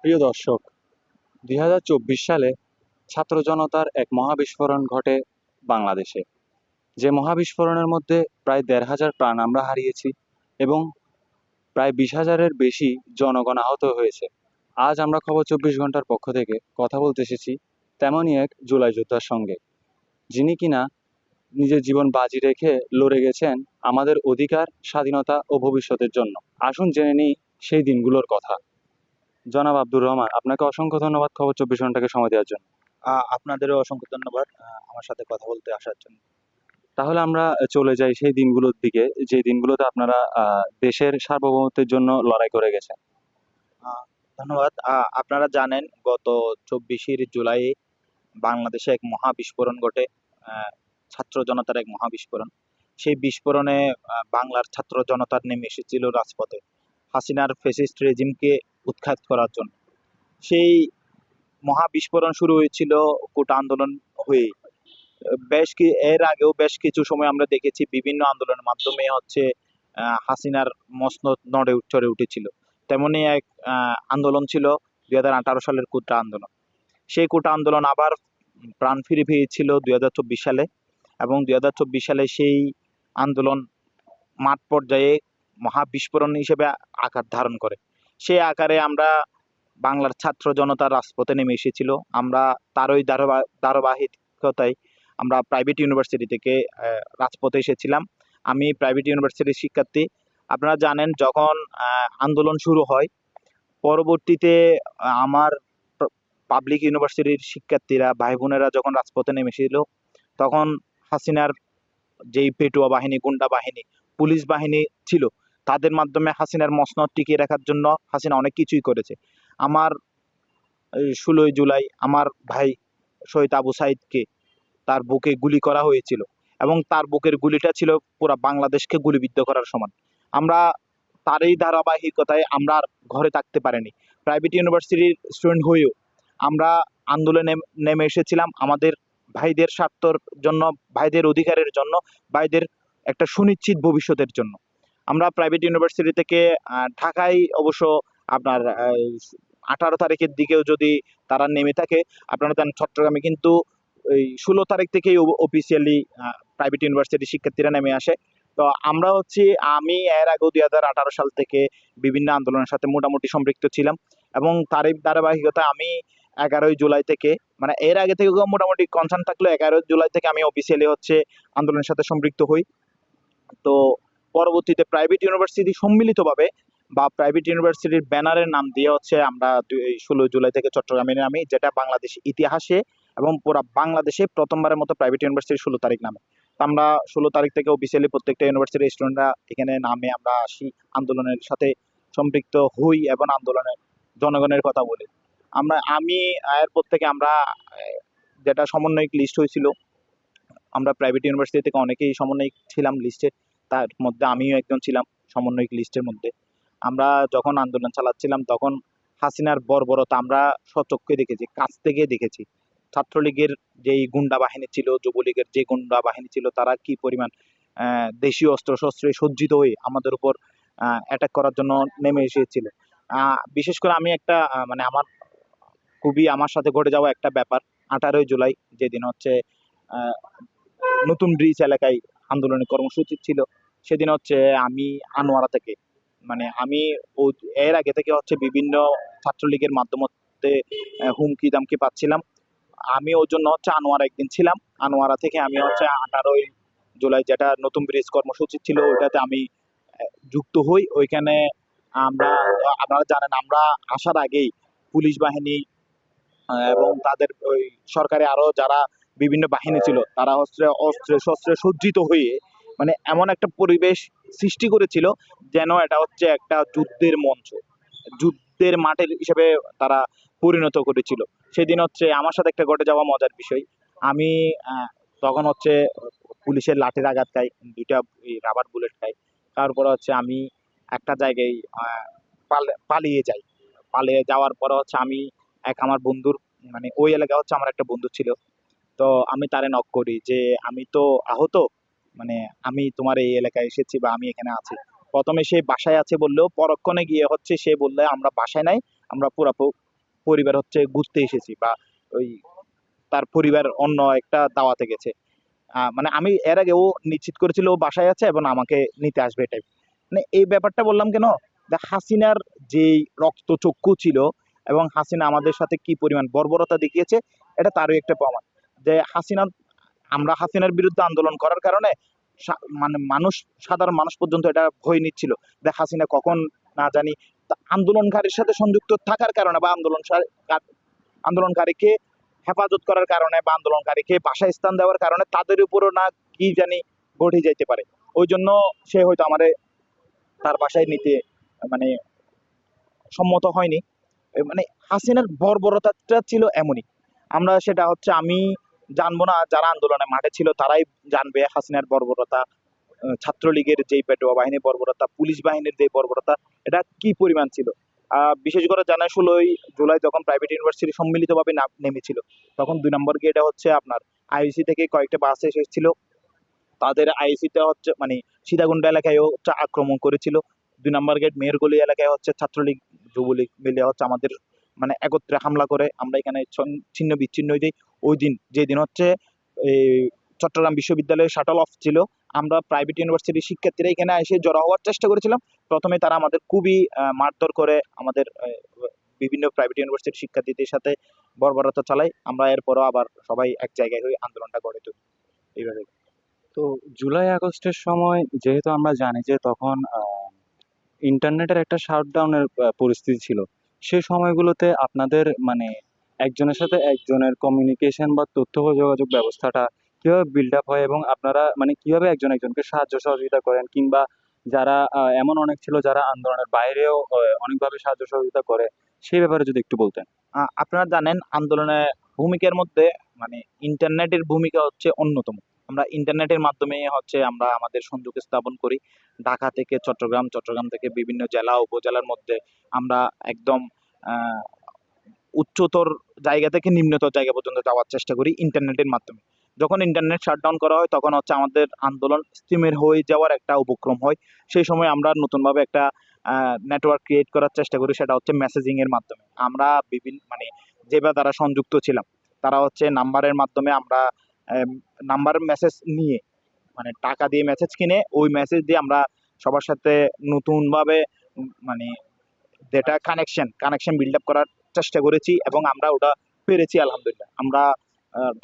প্রিয় দর্শক, ২০২৪ সালে ছাত্র জনতার এক মহাবিস্ফোরণ ঘটে বাংলাদেশে। যে মহাবিস্ফোরণের মধ্যে প্রায় ১,৫০০ প্রাণ আমরা হারিয়েছি এবং প্রায় ২০,০০০-এর বেশি জনগণ আহত হয়েছে। আজ আমরা খবর ২৪ ঘন্টার পক্ষ থেকে কথা বলতে এসেছি তেমনই এক জুলাই যোদ্ধার সঙ্গে, যিনি কিনা নিজের জীবন বাজি রেখে লড়ে গেছেন আমাদের অধিকার, স্বাধীনতা ও ভবিষ্যতের জন্য। আসুন জেনে নিই সেই দিনগুলোর কথা। জনাব আব্দুর রহমান, আপনাকে অসংখ্য ধন্যবাদ খবর ২৪ ঘন্টাকে সময় দেওয়ার জন্য। আপনাদেরও অসংখ্য ধন্যবাদ আমার সাথে কথা বলতে আসার জন্য। তাহলে আমরা চলে যাই সেই দিনগুলোর দিকে, যে দিনগুলোতে আপনারা দেশের সার্বভৌমত্বের জন্য লড়াই করে গেছেন। আহ, ধন্যবাদ। আপনারা জানেন গত ২৪শে জুলাই বাংলাদেশে এক মহা বিস্ফোরণ ঘটে। ছাত্র জনতার এক মহা বিস্ফোরণ। সেই বিস্ফোরণে বাংলার ছাত্র জনতার নেমে এসেছিল রাজপথে হাসিনার ফ্যাসিস্ট রেজিমকে উৎখাত করার জন্য। সেই মহা বিস্ফোরণ শুরু হয়েছিল কোটা আন্দোলন হয়ে। এর আগেও বেশ কিছু সময় আমরা দেখেছি বিভিন্ন আন্দোলনের মাধ্যমে হচ্ছে হাসিনার মসনদ নড়ে চড়ে উঠেছিল। তেমনি এক আন্দোলন ছিল ২০১৮ সালের কোটা আন্দোলন। সেই কোটা আন্দোলন আবার প্রাণ ফিরে পেয়েছিল ২০২৪ সালে, এবং ২০২৪ সালে সেই আন্দোলন মাঠ পর্যায়ে মহা বিস্ফোরণ হিসেবে আকার ধারণ করে। সেই আকারে আমরা বাংলার ছাত্র জনতা রাজপথে নেমে এসেছিল। আমরা তারই ধারাবাহিকতায় আমরা প্রাইভেট ইউনিভার্সিটি থেকে রাজপথে এসেছিলাম। আমি প্রাইভেট ইউনিভার্সিটির শিক্ষার্থী। আপনারা জানেন যখন আন্দোলন শুরু হয়, পরবর্তীতে আমার পাবলিক ইউনিভার্সিটির শিক্ষার্থীরা ভাই বোনেরা যখন রাজপথে নেমেছিল, তখন হাসিনার যেই পেটুয়া বাহিনী, গুন্ডা বাহিনী, পুলিশ বাহিনী ছিল, তাদের মাধ্যমে হাসিনার মসনদ টিকিয়ে রাখার জন্য হাসিনা অনেক কিছুই করেছে। আমার ১৬ই জুলাই আমার ভাই শহীদ আবু সাইদকে তার বুকে গুলি করা হয়েছিল, এবং তার বুকের গুলিটা ছিল পুরা বাংলাদেশকে গুলিবিদ্ধ করার সমান। আমরা তার এই ধারাবাহিকতায় আমরা আর ঘরে থাকতে পারিনি। প্রাইভেট ইউনিভার্সিটির স্টুডেন্ট হয়েও আমরা আন্দোলনে নেমে এসেছিলাম আমাদের ভাইদের স্বার্থর জন্য, ভাইদের অধিকারের জন্য, ভাইদের একটা সুনিশ্চিত ভবিষ্যতের জন্য। আমরা প্রাইভেট ইউনিভার্সিটি থেকে ঢাকায় অবশ্য আপনার ১৮ তারিখের দিকেও যদি তারা নেমে থাকে, আপনারা জানেন চট্টগ্রামে কিন্তু ওই ১৬ তারিখ থেকেই অফিসিয়ালি প্রাইভেট ইউনিভার্সিটির শিক্ষার্থীরা নেমে আসে। তো আমরা হচ্ছে, আমি এর আগেও ২০১৮ সাল থেকে বিভিন্ন আন্দোলনের সাথে মোটামুটি সম্পৃক্ত ছিলাম, এবং তারই ধারাবাহিকতা আমি ১১ই জুলাই থেকে, মানে এর আগে থেকে মোটামুটি কনসার্ন থাকলেও ১১ই জুলাই থেকে আমি অফিসিয়ালি হচ্ছে আন্দোলনের সাথে সম্পৃক্ত হই। তো পরবর্তীতে প্রাইভেট ইউনিভার্সিটি সম্মিলিতভাবে বা প্রাইভেট ইউনিভার্সিটির ব্যানারের নাম দিয়ে হচ্ছে আমরা ১৬ জুলাই থেকে চট্টগ্রামে নামি, যেটা বাংলাদেশ ইতিহাসে এবং পুরা বাংলাদেশে প্রথমবারের মতো প্রাইভেট ইউনিভার্সিটি ১৬ তারিখ নামে। তো আমরা ১৬ তারিখ থেকে অফিসিয়ালি প্রত্যেকটা ইউনিভার্সিটির স্টুডেন্টরা এখানে নামে আমরা আসি, আন্দোলনের সাথে সম্পৃক্ত হই এবং আন্দোলনের জনগণের কথা বলি। আমি এরপর থেকে আমরা যেটা সমন্বয়ক লিস্ট হয়েছিল, আমরা প্রাইভেট ইউনিভার্সিটি থেকে অনেকেই সমন্বয়ক ছিলাম লিস্টে, তার মধ্যে আমিও একজন ছিলাম সমন্বয়ক লিস্টের মধ্যে। আমরা যখন আন্দোলন চালাচ্ছিলাম তখন হাসিনার বর্বরতা আমরা স্বচক্ষে দেখেছি, কাছ থেকে দেখেছি। ছাত্রলীগের যেই গুন্ডা বাহিনী ছিল, যুবলীগের যে গুন্ডা বাহিনী ছিল, তারা কি পরিমাণ দেশীয় অস্ত্র শস্ত্রে সজ্জিত হয়ে আমাদের উপর অ্যাটাক করার জন্য নেমে এসেছিল। বিশেষ করে আমি একটা মানে খুবই আমার সাথে ঘটে যাওয়া একটা ব্যাপার, ১৮ই জুলাই যেদিন হচ্ছে আহ, নতুন ব্রিজ এলাকায় আন্দোলনের কর্মসূচি ছিল, সেদিন হচ্ছে আমি আনোয়ারা থেকে, মানে আমি এর আগে থেকে হচ্ছে বিভিন্ন ছাত্রলীগের মাধ্যমে হুমকি দামকি পাচ্ছিলাম। আমি ওর জন্য হচ্ছে আনোয়ারা একদিন ছিলাম। আনোয়ারা থেকে আমি হচ্ছে ১৮ই জুলাই যেটা নতুন ব্রিজ কর্মসূচি ছিল ওইটাতে আমি যুক্ত হই। ওইখানে আমরা, আপনারা জানেন আমরা আসার আগেই পুলিশ বাহিনী এবং তাদের ওই সরকারি আরো যারা বিভিন্ন বাহিনী ছিল, তারা অস্ত্রে শস্ত্রে সজ্জিত হয়ে মানে এমন একটা পরিবেশ সৃষ্টি করেছিল যেন এটা হচ্ছে একটা যুদ্ধের মঞ্চ, যুদ্ধের মাঠের হিসেবে তারা পরিণত করেছিল। সেদিন হচ্ছে আমার সাথে একটা ঘটে যাওয়া মজার বিষয়। আমি তখন হচ্ছে পুলিশের লাঠির আঘাত খাই, দুইটা রাবার বুলেট খাই। তারপরে হচ্ছে আমি একটা জায়গায় পালিয়ে যাই। পালিয়ে যাওয়ার পরে হচ্ছে আমি আমার বন্ধুর, মানে ওই এলাকায় হচ্ছে আমার একটা বন্ধু ছিল। তো আমি তারে নক করি যে আমি তো আহত, মানে আমি তোমার এই এলাকায় এসেছি বা আমি এখানে আছি। প্রথমে সে বাসায় আছে বললেও পরক্ষণে গিয়ে হচ্ছে সে বললে আমরা বাসায় নাই, আমরা পুরা পরিবার হচ্ছে ঘুরতে এসেছি, বা ওই তার পরিবার অন্য একটা দাওয়াতে গেছে। মানে আমি এর আগে ও নিশ্চিত করেছিল ও বাসায় আছে এবং আমাকে নিতে আসবে, এটাই। মানে এই ব্যাপারটা বললাম কেন, হাসিনার যেই রক্তচক্ষু ছিল এবং হাসিনা আমাদের সাথে কি পরিমাণ বর্বরতা দেখিয়েছে, এটা তারই একটা প্রমাণ। যে হাসিনা, আমরা হাসিনার বিরুদ্ধে আন্দোলন করার কারণে মানে মানুষ, সাধারণ মানুষ পর্যন্ত এটা ভয় নিচ্ছিল যে হাসিনা কখন না জানি আন্দোলনকারীর সাথে সংযুক্ত থাকার কারণে, বা আন্দোলনকারীকে হেফাজত করার কারণে, বা আন্দোলনকারীকে বাসায় স্থান দেওয়ার কারণে তাদের উপরও না কি জানি ঘটে যাইতে পারে। ওই জন্য সে হয়তো আমারে তার বাসায় নিতে মানে সম্মত হয়নি। মানে হাসিনার বর্বরতাটা ছিল এমনই। আমরা সেটা হচ্ছে আমি জানবো না, যারা আন্দোলনে মাঠে ছিল তারাই জানবে হাসিনার বর্বরতা, ছাত্রলীগের যেই পেটোয়া বাহিনীর বর্বরতা, পুলিশ বাহিনীর যে বর্বরতা, এটা কি পরিমাণ ছিল। বিশেষ করে জানা 16 জুলাই যখন প্রাইভেট ইউনিভার্সিটি সম্মিলিতভাবে নেমেছিল, তখন 2 নম্বর গেটে হচ্ছে আপনার আইইসি থেকে কয়েকটা বাস এসেছিল, তাদের আইসিতে হচ্ছে মানে সীতাকুণ্ড এলাকায় হচ্ছে আক্রমণ করেছিল। 2 নম্বর গেট মেহেরগলি এলাকায় হচ্ছে ছাত্রলীগ যুবলীগ মিলে হচ্ছে আমাদের মানে একত্রে হামলা করে আমরা এখানে ছিন্ন বিচ্ছিন্ন হয়ে যাই। ওই দিন যেদিন হচ্ছে এই চট্টগ্রাম বিশ্ববিদ্যালয়ের শাটল অফ ছিল, আমরা প্রাইভেট ইউনিভার্সিটির শিক্ষার্থীরা এখানে এসে জড়ো হওয়ার চেষ্টা করেছিলাম। প্রথমে তারা আমাদের খুবই মারধর করে, আমাদের বিভিন্ন প্রাইভেট ইউনিভার্সিটির শিক্ষার্থীদের সাথে বর্বরতা চালায়। আমরা এরপরও আবার সবাই এক জায়গায় হয়ে আন্দোলনটা গড়ে তুলি এইভাবে। তো জুলাই আগস্টের সময় যেহেতু আমরা জানি যে তখন ইন্টারনেটের একটা শাটডাউনের পরিস্থিতি ছিল, সেই সময়গুলোতে আপনাদের মানে একজনের সাথে একজনের কমিউনিকেশন বা তথ্য যোগাযোগ ব্যবস্থাটা কিভাবে বিল্ড আপ হয়, এবং আপনারা মানে কিভাবে একজন একজনকে সাহায্য সহযোগিতা করেন, কিংবা যারা এমন অনেক ছিল যারা আন্দোলনের বাইরেও অনেকভাবে সাহায্য সহযোগিতা করে, সেই ব্যাপারে যদি একটু বলতেন। আপনারা জানেন আন্দোলনে ভূমিকার মধ্যে মানে ইন্টারনেটের ভূমিকা হচ্ছে অন্যতম। আমরা ইন্টারনেটের মাধ্যমে হচ্ছে আমরা আমাদের সংযোগ স্থাপন করি। ঢাকা থেকে চট্টগ্রাম, চট্টগ্রাম থেকে বিভিন্ন জেলা উপজেলার মধ্যে আমরা একদম আহ, উচ্চতর জায়গা থেকে নিম্নতর জায়গা পর্যন্ত যাওয়ার চেষ্টা করি ইন্টারনেটের মাধ্যমে। যখন ইন্টারনেট শাটডাউন করা হয় তখন হচ্ছে আমাদের আন্দোলন স্টিমের হয়ে যাওয়ার একটা উপক্রম হয়। সেই সময় আমরা নতুনভাবে একটা নেটওয়ার্ক ক্রিয়েট করার চেষ্টা করি, সেটা হচ্ছে মেসেজিং এর মাধ্যমে। আমরা বিভিন্ন মানে যেভাবে তারা সংযুক্ত ছিলাম, তারা হচ্ছে নাম্বারের মাধ্যমে আমরা নাম্বার মেসেজ নিয়ে মানে টাকা দিয়ে মেসেজ কিনে ওই মেসেজ দিয়ে আমরা সবার সাথে নতুনভাবে মানে ডেটা কানেকশন বিল্ড আপ করার চেষ্টা করেছি এবং আমরা ওটা পেরেছি আলহামদুলিল্লাহ। আমরা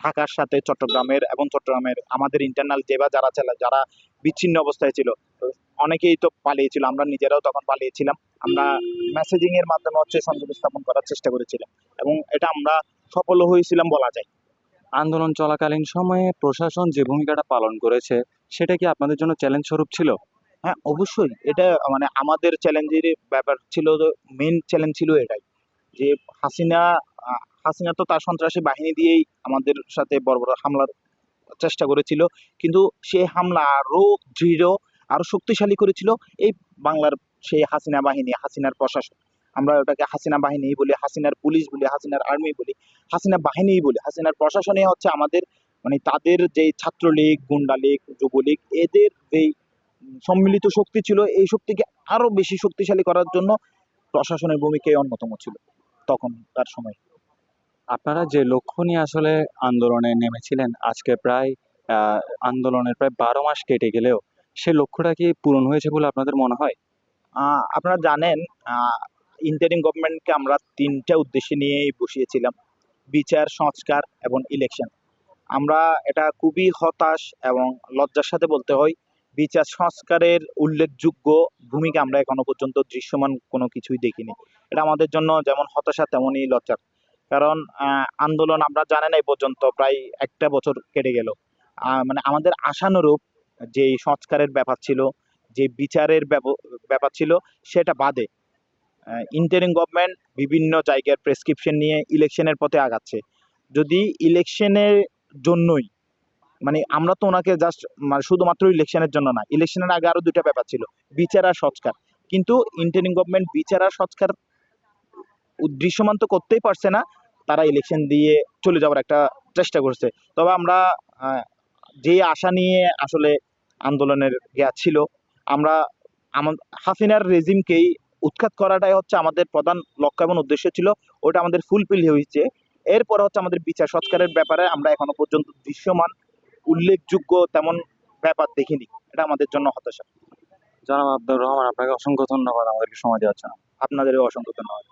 ঢাকার সাথে চট্টগ্রামের এবং চট্টগ্রামের আমাদের ইন্টারনাল যারা যারা বিচ্ছিন্ন অবস্থায় ছিল, তো অনেকেই তো পালিয়েছিল, আমরা নিজেরাও তখন পালিয়েছিলাম। আমরা মেসেজিং এর মাধ্যমে হচ্ছে সংযোগ স্থাপন করার চেষ্টা করেছিলাম এবং এটা আমরা সফল হয়েছিলাম বলা যায়। আন্দোলন চলাকালীন সময়ে প্রশাসন যে ভূমিকাটা পালন করেছে, সেটা কি আপনাদের জন্য চ্যালেঞ্জ স্বরূপ ছিল? হ্যাঁ, অবশ্যই এটা মানে আমাদের চ্যালেঞ্জের ব্যাপার ছিল, মেইন চ্যালেঞ্জ ছিল এটাই যে হাসিনা হাসিনা তো তার সন্ত্রাসী বাহিনী দিয়েই আমাদের সাথে বড় বড় হামলার চেষ্টা করেছিল, কিন্তু সেই হামলা আরো দৃঢ়, আরো শক্তিশালী করেছিল এই বাংলার সেই হাসিনা বাহিনী, হাসিনার প্রশাসন। আমরা ওটাকে হাসিনা বাহিনী বলি, হাসিনার পুলিশ বলি, হাসিনার আর্মি বলি, হাসিনা বাহিনী বলি, হাসিনার প্রশাসনে হচ্ছে আমাদের মানে তাদের যেই ছাত্রলীগ, গুন্ডালীগ, যুবলীগ, এদের যেই সম্মিলিত শক্তি ছিল, এই শক্তিকে আরো বেশি শক্তিশালী করার জন্য প্রশাসনের ভূমিকাই অন্যতম ছিল তখন তার সময়। আপনারা যে লক্ষ্য নিয়ে আসলে আন্দোলনে নেমেছিলেন, আজকে প্রায় আহ, আন্দোলনের প্রায় 12 মাস কেটে গেলেও সে লক্ষ্যটা কি পূরণ হয়েছে বলে আপনাদের মনে হয়? আপনারা জানেন ইন্টারিম গভর্নমেন্টকে আমরা 3টা উদ্দেশ্যে নিয়েই বসিয়েছিলাম: বিচার, সংস্কার এবং ইলেকশন। আমরা এটা খুবই হতাশ এবং লজ্জার সাথে বলতে হয়, বিচার সংস্কারের উল্লেখযোগ্য ভূমিকা আমরা এখনো পর্যন্ত দৃশ্যমান কোনো কিছুই দেখিনি। এটা আমাদের জন্য যেমন হতাশা তেমনই লজ্জার। কারণ আন্দোলন আমরা জানেন এই পর্যন্ত প্রায় একটা বছর কেটে গেল। মানে আমাদের আশানুরূপ যে সংস্কারের ব্যাপার ছিল, যে বিচারের ব্যাপার ছিল, সেটা বাদে ইন্টারিম গভর্নমেন্ট বিভিন্ন জায়গার প্রেসক্রিপশন নিয়ে ইলেকশনের পথে আগাচ্ছে। যদি ইলেকশনের জন্যই মানে আমরা তো ওনাকে জাস্ট মানে শুধুমাত্র ইলেকশনের জন্য না, ইলেকশনের আগে আরো 2টা ব্যাপার ছিল, বিচার আর সংস্কার। কিন্তু ইন্টারিম গভর্নমেন্ট বিচার আর সংস্কার দৃশ্যমান তো করতেই পারছে না, তারা ইলেকশন দিয়ে চলে যাওয়ার একটা চেষ্টা করছে। তবে আমরা আহ, যে আশা নিয়ে আসলে আন্দোলনের ছিল, আমরা হাসিনার রেজিমকেই উৎখাত করাটাই হচ্ছে আমাদের প্রধান লক্ষ্য এবং উদ্দেশ্য ছিল। ওটা আমাদের ফুলফিল হয়েছে। এরপরে হচ্ছে আমাদের বিচার সংস্কারের ব্যাপারে আমরা এখনো পর্যন্ত দৃশ্যমান উল্লেখযোগ্য তেমন ব্যাপার দেখিনি। এটা আমাদের জন্য হতাশা। জনাব আব্দুর রহমান, আপনাকে অসংখ্য ধন্যবাদ আমাদেরকে সময় দেওয়ার জন্য। আপনাদেরও অসংখ্য ধন্যবাদ।